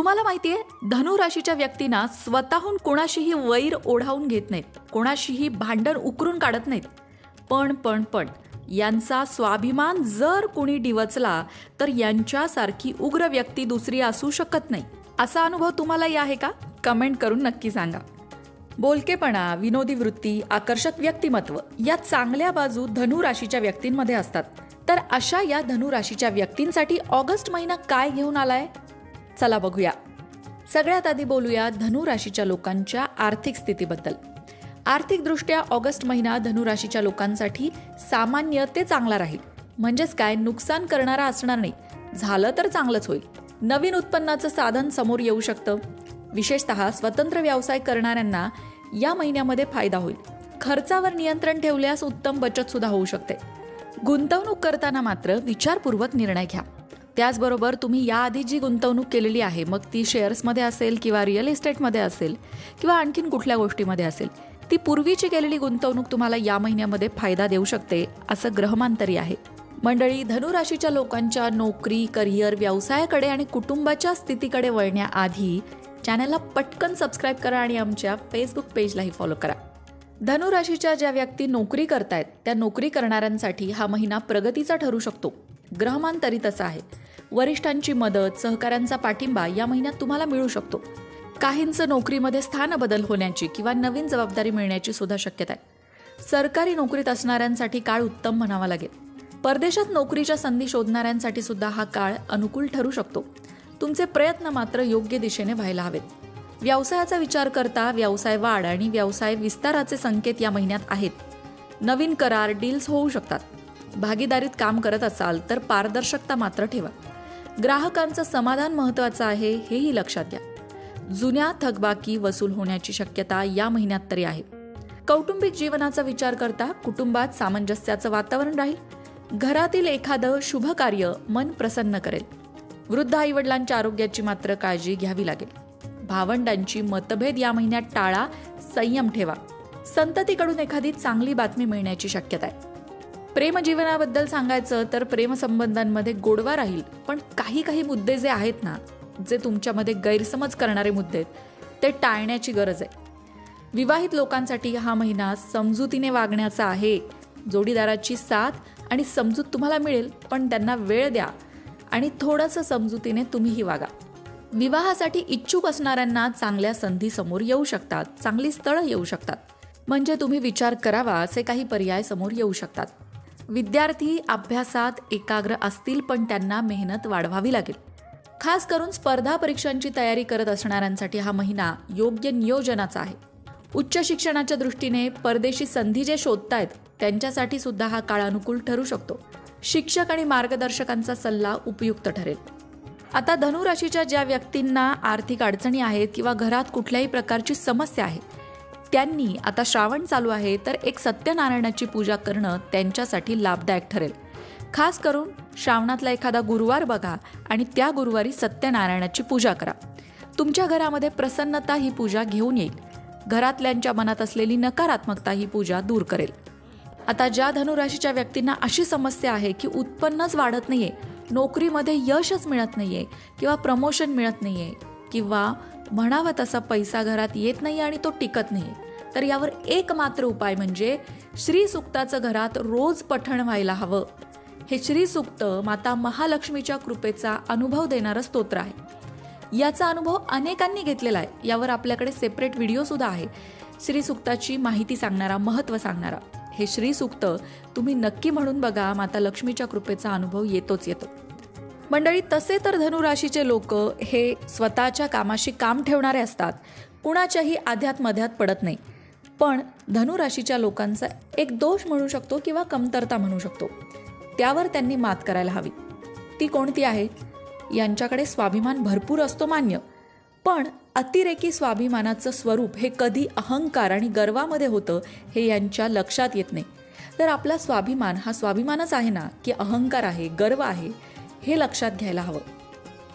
तुम्हाला माहितीये, धनु राशीच्या व्यक्तींना स्वतःहून कोणाशीही वैर ओढावून घेत नाहीत, कोणाशीही भांडण उकरून काढत नाहीत. पण यांचा स्वाभिमान जर कुणी डिवचला तर यांच्यासारखी उग्र व्यक्ती दुसरी असू शकत नाही. असा अनुभव तुम्हालाही आहे का? कमेंट करून नक्की सांगा. बोलकेपणा, विनोदी वृत्ती, आकर्षक व्यक्तिमत्व या चांगल्या बाजू धनु राशीच्या व्यक्तींमध्ये असतात. तर अशा या धनु राशीच्या व्यक्तींसाठी ऑगस्ट महिना काय घेऊन आलाय, चला बघूया. सगळ्यात आधी बोलूया धनु राशीच्या लोकांच्या आर्थिक स्थितीबद्दल. आर्थिकदृष्ट्या ऑगस्ट महिना धनु राशीच्या लोकांसाठी सामान्य ते चांगला राहील. म्हणजेच काय, नुकसान करणारा असणार नाही. झालं तर चांगलंच होईल. नवीन उत्पन्नाचं साधन समोर येऊ शकतं. विशेषतः स्वतंत्र व्यवसाय करणाऱ्यांना या महिन्यामध्ये फायदा होईल. खर्चावर नियंत्रण ठेवल्यास उत्तम बचत सुद्धा होऊ शकते. गुंतवणूक करताना मात्र विचारपूर्वक निर्णय घ्या. त्याचबरोबर तुम्ही याआधी जी गुंतवणूक केलेली आहे, मग ती शेअर्समध्ये असेल किंवा रिअल इस्टेटमध्ये असेल किंवा आणखीन कुठल्या गोष्टीमध्ये असेल, ती पूर्वीची केलेली गुंतवणूक तुम्हाला या महिन्यामध्ये फायदा देऊ शकते, असं ग्रहमान आहे. मंडळी, धनु राशीच्या लोकांच्या नोकरी, करिअर, व्यवसायाकडे आणि कुटुंबाच्या स्थितीकडे वळण्याआधी चॅनलला पटकन सबस्क्राईब करा आणि आमच्या फेसबुक पेजलाही फॉलो करा. धनु राशीच्या ज्या व्यक्ती नोकरी करतायत त्या नोकरी करणाऱ्यांसाठी हा महिना प्रगतीचा ठरू शकतो. ग्रहमान तरी तसा आहे. वरिष्ठांची मदत, सहकाऱ्यांचा पाठिंबा या महिन्यात तुम्हाला मिळू शकतो. काहींचं नोकरीमध्ये स्थानबदल होण्याची किंवा नवीन जबाबदारी मिळण्याची सुद्धा शक्यता आहे. सरकारी नोकरीत असणाऱ्यांसाठी काळ उत्तम म्हणावा लागेल. परदेशात नोकरीच्या संधी शोधणाऱ्यांसाठी सुद्धा हा काळ अनुकूल ठरू शकतो. तुमचे प्रयत्न मात्र योग्य दिशेने व्हायला हवेत. व्यवसायाचा विचार करता व्यवसाय वाढ आणि व्यवसाय विस्ताराचे संकेत या महिन्यात आहेत. नवीन करार, डील्स होऊ शकतात. भागीदारीत काम करत असाल तर पारदर्शकता मात्र ठेवा. ग्राहकांचं समाधान महत्त्वाचं आहे, हेही लक्षात घ्या. जुन्या थकबाकी वसूल होण्याची शक्यता या महिन्यात तरी आहे. कौटुंबिक जीवनाचा विचार करता कुटुंबात सामंजस्याचं वातावरण राहील. घरातील एखादं शुभ कार्य मन प्रसन्न करेल. वृद्ध आईवडिलांच्या आरोग्याची मात्र काळजी घ्यावी लागेल. भावंडांची मतभेद या महिन्यात टाळा, संयम ठेवा. संततीकडून एखादी चांगली बातमी मिळण्याची शक्यता आहे. प्रेमजीवनाबद्दल सांगायचं तर प्रेमसंबंधांमध्ये गोडवा राहील, पण काही मुद्दे जे आहेत ना, जे तुमच्यामध्ये गैरसमज करणारे मुद्दे आहेत, ते टाळण्याची गरज आहे. विवाहित लोकांसाठी हा महिना समजुतीने वागण्याचा आहे. जोडीदाराची साथ आणि समजूत तुम्हाला मिळेल, पण त्यांना वेळ द्या आणि थोडंसं समजुतीने तुम्हीही वागा. विवाहासाठी इच्छुक असणाऱ्यांना चांगल्या संधी समोर येऊ शकतात. चांगली स्थळं येऊ शकतात. म्हणजे तुम्ही विचार करावा असे काही पर्याय समोर येऊ शकतात. विद्यार्थी अभ्यासात एकाग्र असतील, पण त्यांना मेहनत वाढवावी लागेल. खास करून स्पर्धा परीक्षांची तयारी करत असणाऱ्यांसाठी हा महिना योग्य नियोजनाचा आहे. उच्च शिक्षणाच्या दृष्टीने परदेशी संधी जे शोधतायत त्यांच्यासाठी सुद्धा हा काळ अनुकूल ठरू शकतो. शिक्षक आणि मार्गदर्शकांचा सल्ला उपयुक्त ठरेल. आता धनु राशीच्या ज्या व्यक्तींना आर्थिक अडचणी आहेत किंवा घरात कुठल्याही प्रकारची समस्या आहे, त्यांनी आता श्रावण चालू आहे तर एक सत्यनारायणाची पूजा करणं त्यांच्यासाठी लाभदायक ठरेल. खास करून श्रावणातला एखादा गुरुवार बघा आणि त्या गुरुवारी सत्यनारायणाची पूजा करा. तुमच्या घरामध्ये प्रसन्नता ही पूजा घेऊन येईल. घरातल्यांच्या मनात असलेली नकारात्मकता ही पूजा दूर करेल. आता ज्या धनु राशीच्या व्यक्तींना अशी समस्या आहे की उत्पन्नच वाढत नाहीये, नोकरीमध्ये यशच मिळत नाहीये किंवा प्रमोशन मिळत नाहीये किंवा म्हणावा तसा पैसा घरात येत नाही आणि तो टिकत नाही, तर यावर एक मात्र उपाय म्हणजे श्री सुक्ताचं घरात रोज पठण व्हायला हवं. हे श्री सुक्त माता महालक्ष्मीच्या कृपेचा अनुभव देणारं स्तोत्र आहे. याचा अनुभव अनेकांनी घेतलेला आहे. यावर आपल्याकडे सेपरेट व्हिडिओ सुद्धा आहे, श्री सुक्ताची माहिती सांगणारा, महत्त्व सांगणारा. हे श्री सुक्त तुम्ही नक्की म्हणून बघा. माता लक्ष्मीच्या कृपेचा अनुभव येतोच येतो. मंडळी, तसे तर धनु राशीचे लोक हे स्वतःच्या कामाशी काम ठेवणारे असतात. कुणाच्याही आध्यात मध्यात पडत नाही. पण धनु राशीच्या लोकांचा एक दोष म्हणू शकतो किंवा कमतरता म्हणू शकतो, त्यावर त्यांनी मात करायला हवी. ती कोणती आहे? यांच्याकडे स्वाभिमान भरपूर असतो मान्य, पण अतिरेकी स्वाभिमानाचं स्वरूप हे कधी अहंकार आणि गर्वामध्ये होतं हे यांच्या लक्षात येत नाही. तर आपला स्वाभिमान हा स्वाभिमानच आहे ना, की अहंकार आहे, गर्व आहे, हे लक्षात घ्यायला हवं.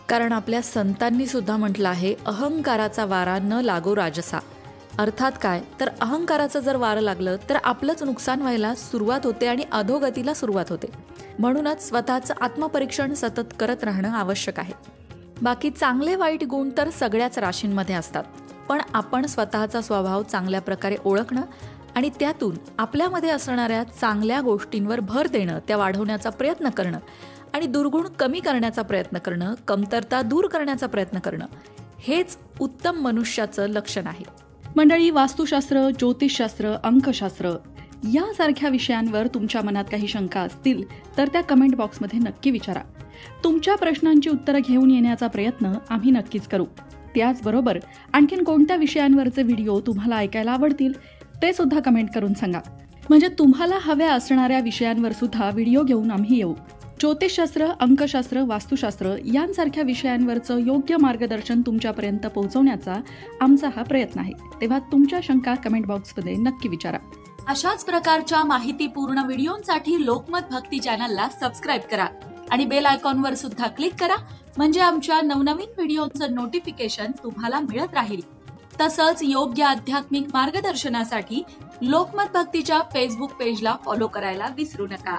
कारण आपल्या संतांनी सुद्धा म्हटलं आहे, अहंकाराचा वारा न लागो राजसा. अर्थात काय, तर अहंकाराचं जर वारं लागलं तर आपलंच नुकसान व्हायला सुरुवात होते आणि अधोगतीला सुरुवात होते. म्हणूनच स्वतःचं आत्मपरीक्षण सतत करत राहणं आवश्यक आहे. बाकी चांगले वाईट गुण तर सगळ्याच राशींमध्ये असतात, पण आपण स्वतःचा स्वभाव चांगल्या प्रकारे ओळखणं आणि त्यातून आपल्यामध्ये असणाऱ्या चांगल्या गोष्टींवर भर देणं, त्या वाढवण्याचा प्रयत्न करणं आणि दुर्गुण कमी करण्याचा प्रयत्न करणं, कमतरता दूर करण्याचा प्रयत्न करणं, हेच उत्तम मनुष्याचं लक्षण आहे. मंडळी, वास्तुशास्त्र, ज्योतिषशास्त्र, अंकशास्त्र यासारख्या विषयांवर तुमच्या मनात काही शंका असतील तर त्या कमेंट बॉक्समध्ये नक्की विचारा. तुमच्या प्रश्नांची उत्तरं घेऊन येण्याचा प्रयत्न आम्ही नक्कीच करू. त्याचबरोबर आणखीन कोणत्या विषयांवरचे व्हिडिओ तुम्हाला ऐकायला आवडतील ते सुद्धा कमेंट करून सांगा, म्हणजे तुम्हाला हव्या असणाऱ्या विषयांवर सुद्धा व्हिडिओ घेऊन आम्ही येऊ. ज्योतिषशास्त्र, अंकशास्त्र, वास्तुशास्त्र यांसारख्या विषयांवरचं योग्य मार्गदर्शन तुमच्यापर्यंत पोहोचवण्याचा आमचा हा प्रयत्न आहे. तेव्हा तुमच्या शंका कमेंट बॉक्समध्ये नक्की विचारा. अशाच प्रकारच्या माहितीपूर्ण व्हिडिओंसाठी लोकमत भक्ती चॅनलला सबस्क्राईब करा आणि बेल आयकॉनवर सुद्धा क्लिक करा, म्हणजे आमच्या नवनवीन व्हिडिओचं नोटिफिकेशन तुम्हाला मिळत राहील. तसंच योग्य आध्यात्मिक मार्गदर्शनासाठी लोकमत भक्तीच्या फेसबुक पेजला फॉलो करायला विसरू नका.